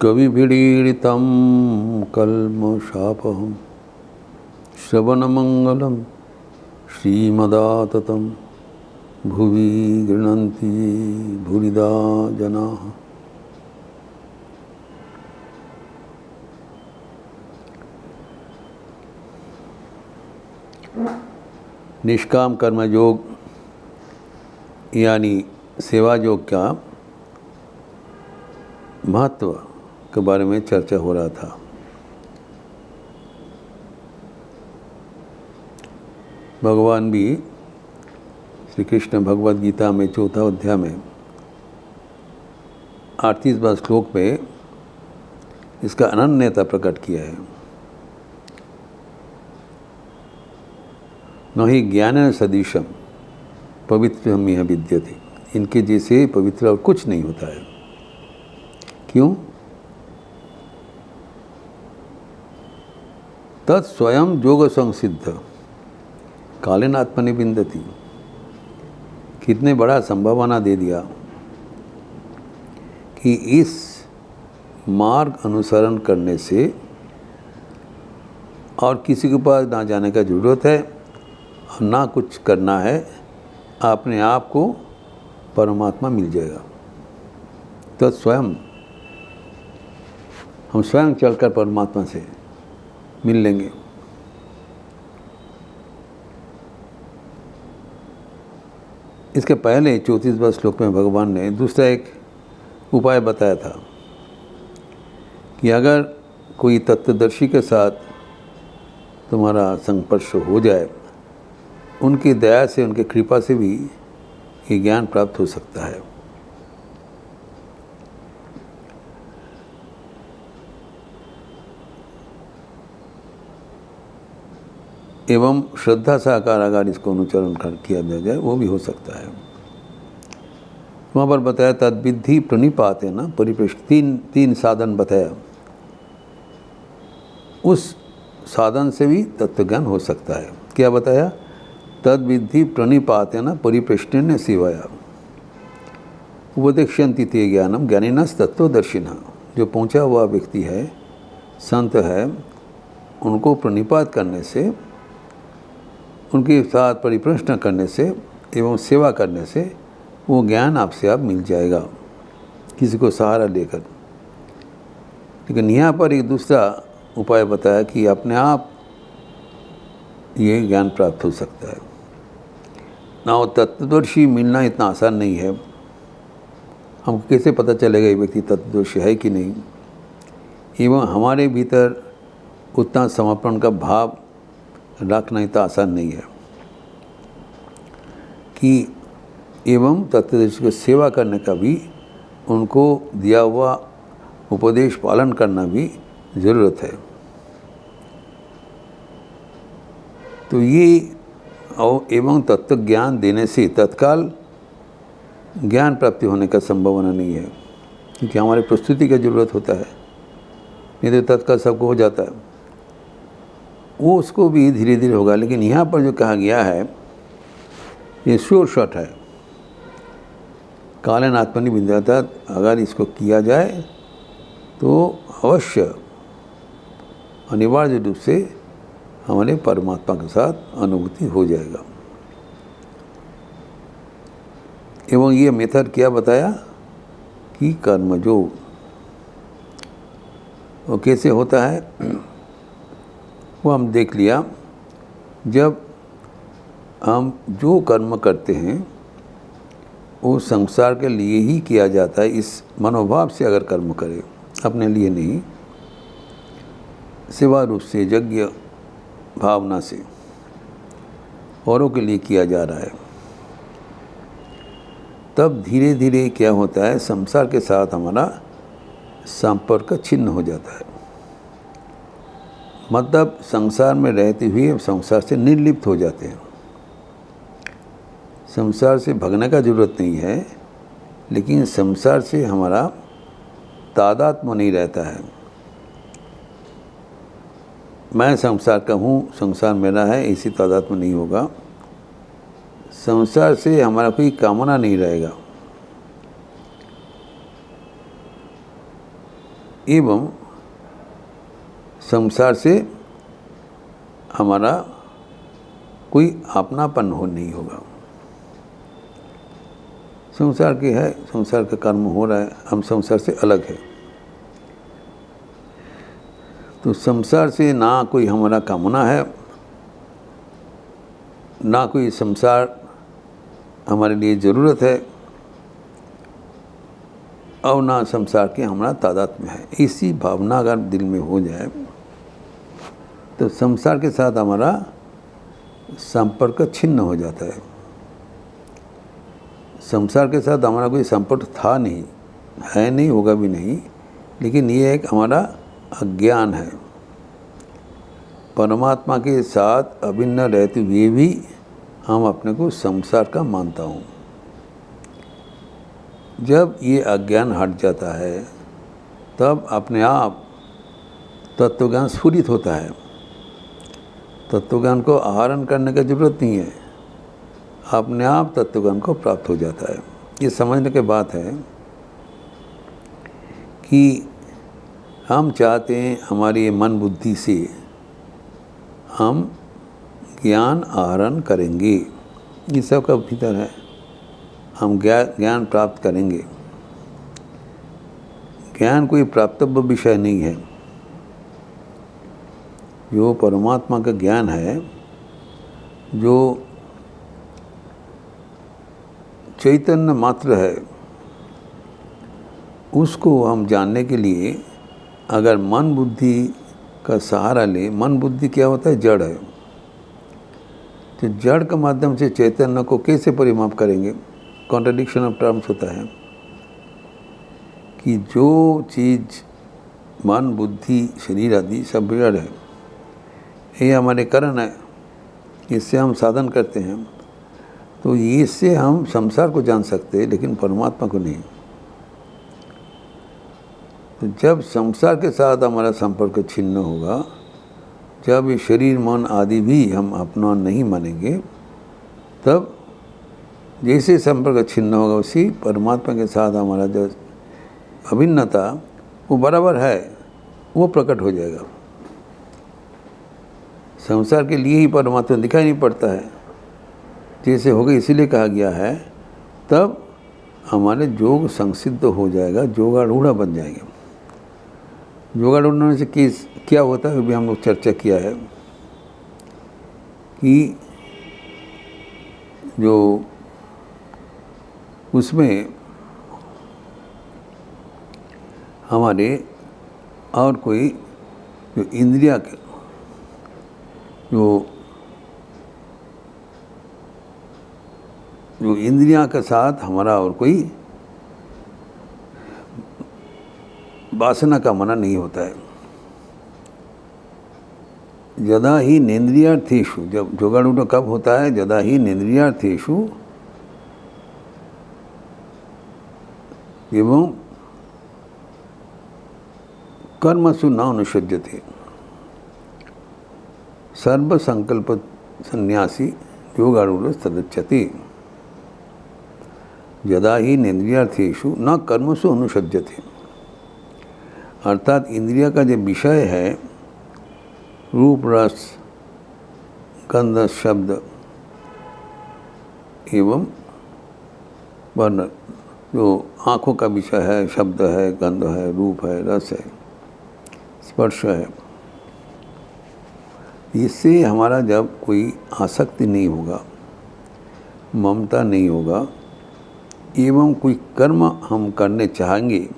कविभिडीडितं कल्मषापहं श्रवणमंगलं श्रीमदाततं भुवि गृह्णन्ति भूरिदा जनाः। निष्काम कर्म योग यानी सेवा योग का महत्व के बारे में चर्चा हो रहा था। भगवान भी श्री कृष्ण भगवद गीता में 4 अध्याय में 38वां श्लोक में इसका अनन्यता प्रकट किया है। न ही ज्ञान सदृशम पवित्रम यह विद्यते, इनके जैसे पवित्र और कुछ नहीं होता है। क्यों? तत् स्वयं योग संसिद्ध कालेन आत्मनि विन्दति। कितने बड़ा संभावना दे दिया कि इस मार्ग अनुसरण करने से और किसी के पास ना जाने का ज़रूरत है और ना कुछ करना है, अपने आप को परमात्मा मिल जाएगा। तो स्वयं हम स्वयं चलकर परमात्मा से मिल लेंगे। इसके पहले 34वां श्लोक में भगवान ने दूसरा एक उपाय बताया था कि अगर कोई तत्वदर्शी के साथ तुम्हारा संपर्श हो जाए, उनकी दया से, उनकी कृपा से भी ये ज्ञान प्राप्त हो सकता है। एवं श्रद्धा साकार अगर इसको अनुचरण किया जाए वो भी हो सकता है। वहाँ पर बताया तद्विधि प्रणिपाते न परिपृष्ठ, तीन साधन बताया। उस साधन से भी तत्वज्ञान हो सकता है। क्या बताया? तद्विधि प्रणिपाते न परिपृष्टेन शिवाया उपदेक्ष्यन्ति ते ज्ञानम ज्ञानिनस् तत्वदर्शिनः। जो पहुँचा हुआ व्यक्ति है, संत है, उनको प्रणिपात करने से, उनके साथ परिप्रश्न करने से एवं सेवा करने से वो ज्ञान आपसे आप मिल जाएगा, किसी को सहारा लेकर। लेकिन यहाँ पर एक दूसरा उपाय बताया कि अपने आप ये ज्ञान प्राप्त हो सकता है ना। वो तत्वदर्शी मिलना इतना आसान नहीं है। हमको कैसे पता चलेगा ये व्यक्ति तत्वदर्शी है कि नहीं? एवं हमारे भीतर उतना समर्पण का भाव रखना इतना आसान नहीं है कि एवं तत्वदर्शी को सेवा करने का भी, उनको दिया हुआ उपदेश पालन करना भी ज़रूरत है। तो ये एवं तत्व ज्ञान देने से तत्काल ज्ञान प्राप्ति होने का संभावना नहीं है, क्योंकि हमारे प्रस्तुति का ज़रूरत होता है। नहीं तो तत्काल सबको हो जाता है, वो उसको भी धीरे धीरे होगा। लेकिन यहाँ पर जो कहा गया है ये श्योर शॉट है, कालेन आत्मनि विन्दति। अगर इसको किया जाए तो अवश्य अनिवार्य रूप से हमारे परमात्मा के साथ अनुभूति हो जाएगा। एवं ये मेथड क्या बताया कि कर्मयोग वो कैसे होता है वो हम देख लिया। जब हम जो कर्म करते हैं वो संसार के लिए ही किया जाता है, इस मनोभाव से अगर कर्म करें, अपने लिए नहीं, सेवा रूप से, यज्ञ भावना से औरों के लिए किया जा रहा है, तब धीरे धीरे क्या होता है, संसार के साथ हमारा संपर्क छिन्न हो जाता है। मतलब संसार में रहते हुए संसार से निर्लिप्त हो जाते हैं। संसार से भगने का ज़रूरत नहीं है, लेकिन संसार से हमारा तादात्म्य नहीं रहता है। मैं संसार का हूँ, संसार मेरा है, इसी तादाद में नहीं होगा। संसार से हमारा कोई कामना नहीं रहेगा एवं संसार से हमारा कोई अपनापन नहीं होगा। संसार के है, संसार का कर्म हो रहा है, हम संसार से अलग है। तो संसार से ना कोई हमारा कामना है, ना कोई संसार हमारे लिए ज़रूरत है, और ना संसार के हमारा तादात्म्य है। इसी भावना अगर दिल में हो जाए तो संसार के साथ हमारा संपर्क छिन्न हो जाता है। संसार के साथ हमारा कोई संपर्क था नहीं, है नहीं, होगा भी नहीं, लेकिन ये एक हमारा अज्ञान है। परमात्मा के साथ अभिन्न रहते हुए भी हम अपने को संसार का मानता हूँ। जब ये अज्ञान हट जाता है तब अपने आप तत्वज्ञान स्फुरित होता है। तत्वज्ञान को आहरण करने की जरूरत नहीं है, अपने आप तत्वज्ञान को प्राप्त हो जाता है। ये समझने की बात है कि हम चाहते हैं हमारी मन बुद्धि से हम ज्ञान आहरण करेंगे, ये सब का भीतर है, हम ज्ञान प्राप्त करेंगे। ज्ञान कोई प्राप्तव्य विषय नहीं है। जो परमात्मा का ज्ञान है, जो चैतन्य मात्र है, उसको हम जानने के लिए अगर मन बुद्धि का सहारा ले। मन बुद्धि क्या होता है? जड़ है। तो जड़ के माध्यम से चैतन्य को कैसे परिमाप करेंगे? कॉन्ट्रडिक्शन ऑफ टर्म्स होता है कि जो चीज़ मन बुद्धि शरीर आदि सब जड़ है, ये हमारे कारण है, इससे हम साधन करते हैं। तो इससे हम संसार को जान सकते हैं, लेकिन परमात्मा को नहीं। तो जब संसार के साथ हमारा संपर्क छिन्न होगा, जब ये शरीर मन आदि भी हम अपना नहीं मानेंगे, तब जैसे संपर्क छिन्न होगा उसी परमात्मा के साथ हमारा जो अभिन्नता वो बराबर है, वो प्रकट हो जाएगा। संसार के लिए ही परमात्मा दिखाई नहीं पड़ता है, जैसे होगा इसीलिए कहा गया है। तब हमारे योग संसिद्ध हो जाएगा, योगारूढ़ बन जाएंगे। योगारूढ़ होने से क्या होता है, भी हम लोग चर्चा किया है कि जो उसमें हमारे और कोई जो इंद्रिया के जो इंद्रियां के साथ हमारा और कोई वासना का मना नहीं होता है। यदा ही नेन्द्रियार्थेषु, जब योगारूढ़ कब होता है? यदा ही नेन्द्रियार्थेषु एवं कर्मसु न अनुषज्यते सर्व संकल्प संन्यासी योगारूढ़ तदच्यते। यदा ही नेन्द्रियार्थेषु न कर्मसु अनुषज्यते, अर्थात इंद्रिया का जो विषय है, रूप रस गंध शब्द एवं वर्ण, जो आँखों का विषय है, शब्द है, गंध है, रूप है, रस है, स्पर्श है, इससे हमारा जब कोई आसक्ति नहीं होगा, ममता नहीं होगा, एवं कोई कर्म हम करने चाहेंगे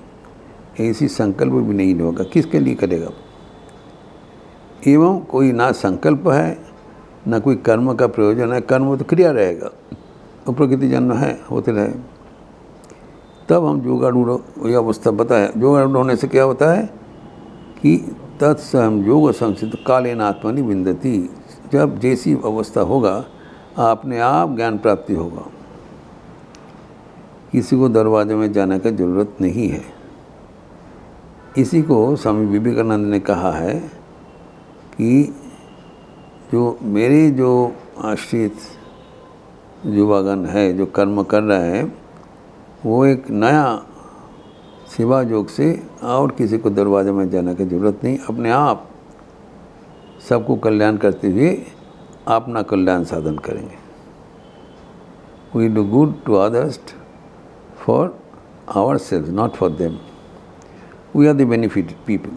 ऐसी संकल्प भी नहीं होगा। किसके लिए करेगा? एवं कोई ना संकल्प है, ना कोई कर्म का प्रयोजन है। कर्म तो क्रिया रहेगा, तो प्रकृति जन्म है, होते रहे। तब हम योगारूढ़, यह अवस्था बताया। योगारूढ़ होने से क्या होता है कि तत्सम योग संसिद्ध कालेन आत्मनि विन्दति। जब जैसी अवस्था होगा, अपने आप ज्ञान प्राप्ति होगा, किसी को दरवाजे में जाने की जरूरत नहीं है। इसी को स्वामी विवेकानंद ने कहा है कि जो मेरे जो आश्रित युवागण है जो कर्म कर रहे हैं वो एक नया सेवा योग से और किसी को दरवाजे में जाने की ज़रूरत नहीं, अपने आप सबको कल्याण करते हुए अपना कल्याण साधन करेंगे। We do good to others for ourselves, not for them. We are the benefited people,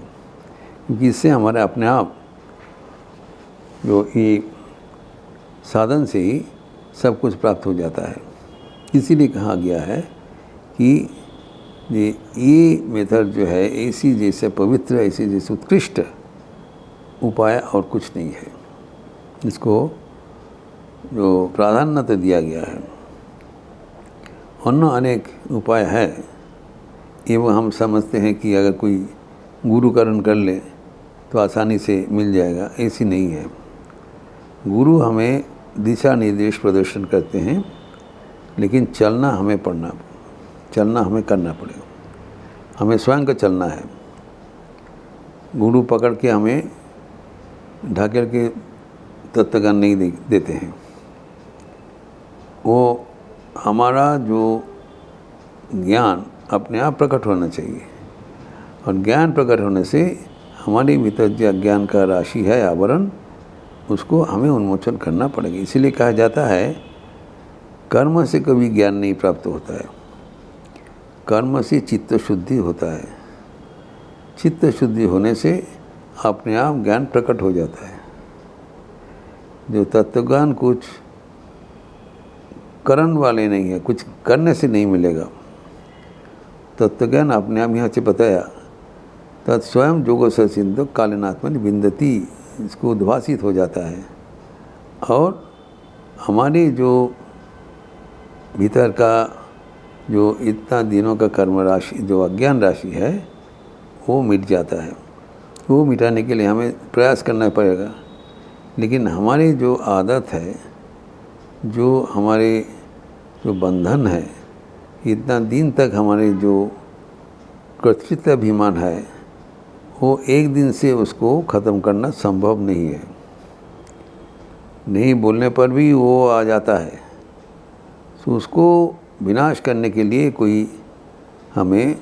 क्योंकि इससे हमारे अपने आप जो ये साधन से ही सब कुछ प्राप्त हो जाता है। इसीलिए कहा गया है कि ये मेथड जो है ऐसी जैसे पवित्र, ऐसी जैसे उत्कृष्ट उपाय और कुछ नहीं है, इसको जो प्राधान्यता दिया गया है। अन्य अनेक उपाय है, एवं हम समझते हैं कि अगर कोई गुरुकरण कर ले तो आसानी से मिल जाएगा, ऐसी नहीं है। गुरु हमें दिशा निर्देश प्रदर्शन करते हैं, लेकिन चलना हमें करना पड़ेगा। हमें स्वयं का चलना है। गुरु पकड़ के हमें ढकेल के तत्वज्ञान नहीं देते हैं। वो हमारा जो ज्ञान अपने आप प्रकट होना चाहिए, और ज्ञान प्रकट होने से हमारे भीतर जो अज्ञान का राशि है, आवरण, उसको हमें उन्मोचन करना पड़ेगा। इसीलिए कहा जाता है कर्म से कभी ज्ञान नहीं प्राप्त होता है, कर्म से चित्त शुद्धि होता है। चित्त शुद्धि होने से अपने आप ज्ञान प्रकट हो जाता है। जो तत्वज्ञान कुछ करण वाले नहीं है, कुछ करने से नहीं मिलेगा। तत्वज्ञान अपने आप यहाँ से बताया, तत्स्वयं जोगो सचिंतो कालीनात्मनि विन्दति, इसको उद्भासित हो जाता है। और हमारी जो भीतर का जो इतना दिनों का कर्म राशि, जो अज्ञान राशि है, वो मिट जाता है। वो मिटाने के लिए हमें प्रयास करना पड़ेगा। लेकिन हमारी जो आदत है, जो हमारे जो बंधन है, इतना दिन तक हमारे जो कर्तृत्व अभिमान है, वो एक दिन से उसको ख़त्म करना संभव नहीं है। नहीं बोलने पर भी वो आ जाता है। तो उसको विनाश करने के लिए कोई हमें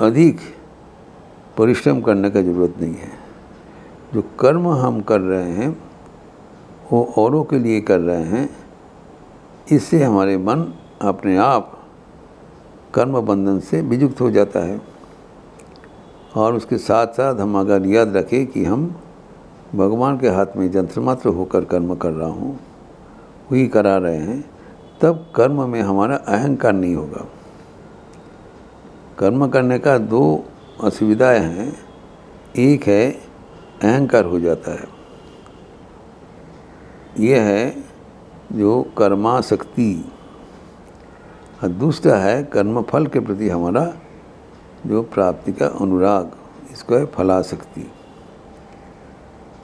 अधिक परिश्रम करने का ज़रूरत नहीं है। जो कर्म हम कर रहे हैं वो औरों के लिए कर रहे हैं, इससे हमारे मन अपने आप कर्म बंधन से विमुक्त हो जाता है। और उसके साथ साथ हम अगर याद रखें कि हम भगवान के हाथ में यंत्र मात्र होकर कर्म कर रहा हूँ, वही करा रहे हैं, तब कर्म में हमारा अहंकार नहीं होगा। कर्म करने का दो असुविधाएं हैं। एक है अहंकार हो जाता है, यह है जो कर्मासक्ति, और दूसरा है कर्मफल के प्रति हमारा जो प्राप्ति का अनुराग, इसको है फलासक्ति।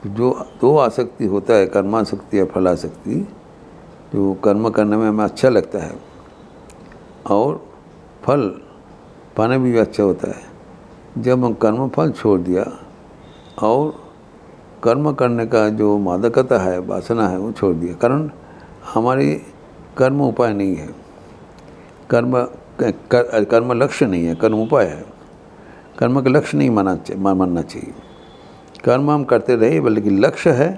जो दो आसक्ति होता है, कर्मासक्ति या फलासक्ति, जो कर्म करने में हमें अच्छा लगता है और फल पाने भी अच्छा होता है। जब हम कर्म फल छोड़ दिया और कर्म करने का जो मादकता है, वासना है, वो छोड़ दिया, कारण हमारे कर्म उपाय नहीं है, कर्म लक्ष्य नहीं है, कर्म उपाय है। कर्म का लक्ष्य नहीं मानना चाहिए। कर्म हम करते रहे, बल्कि लक्ष्य है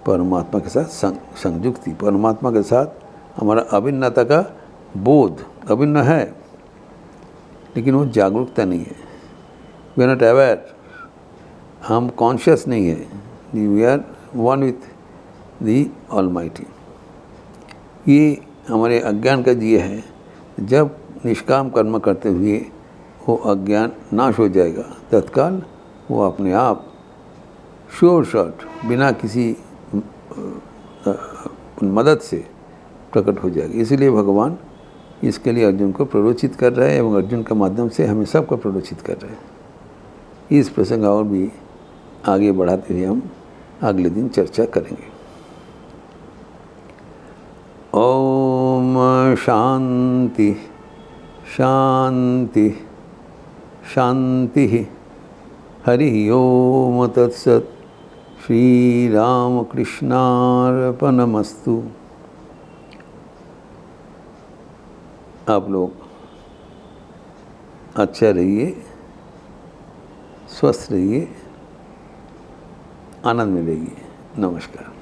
परमात्मा के साथ संयुक्ति, परमात्मा के साथ हमारा अभिन्नता का बोध। अभिन्न है, लेकिन वो जागरूकता नहीं है। वी आर नॉट अवेयर, हम कॉन्शियस नहीं है। We are one with the almighty. ये हमारे अज्ञान का दिए है। जब निष्काम कर्म करते हुए वो अज्ञान नाश हो जाएगा, तत्काल वो अपने आप श्योर शॉट बिना किसी मदद से प्रकट हो जाएगी। इसीलिए भगवान इसके लिए अर्जुन को प्ररोचित कर रहे हैं, एवं अर्जुन के माध्यम से हमें सबको प्ररोचित कर रहे हैं। इस प्रसंग और भी आगे बढ़ाते हुए हम अगले दिन चर्चा करेंगे। ओम शांति शांति शांति। हरि ओम तत्सत्। श्री राम कृष्णार्पणमस्तु। आप लोग अच्छा रहिए, स्वस्थ रहिए, आनंद मिलेगी। नमस्कार।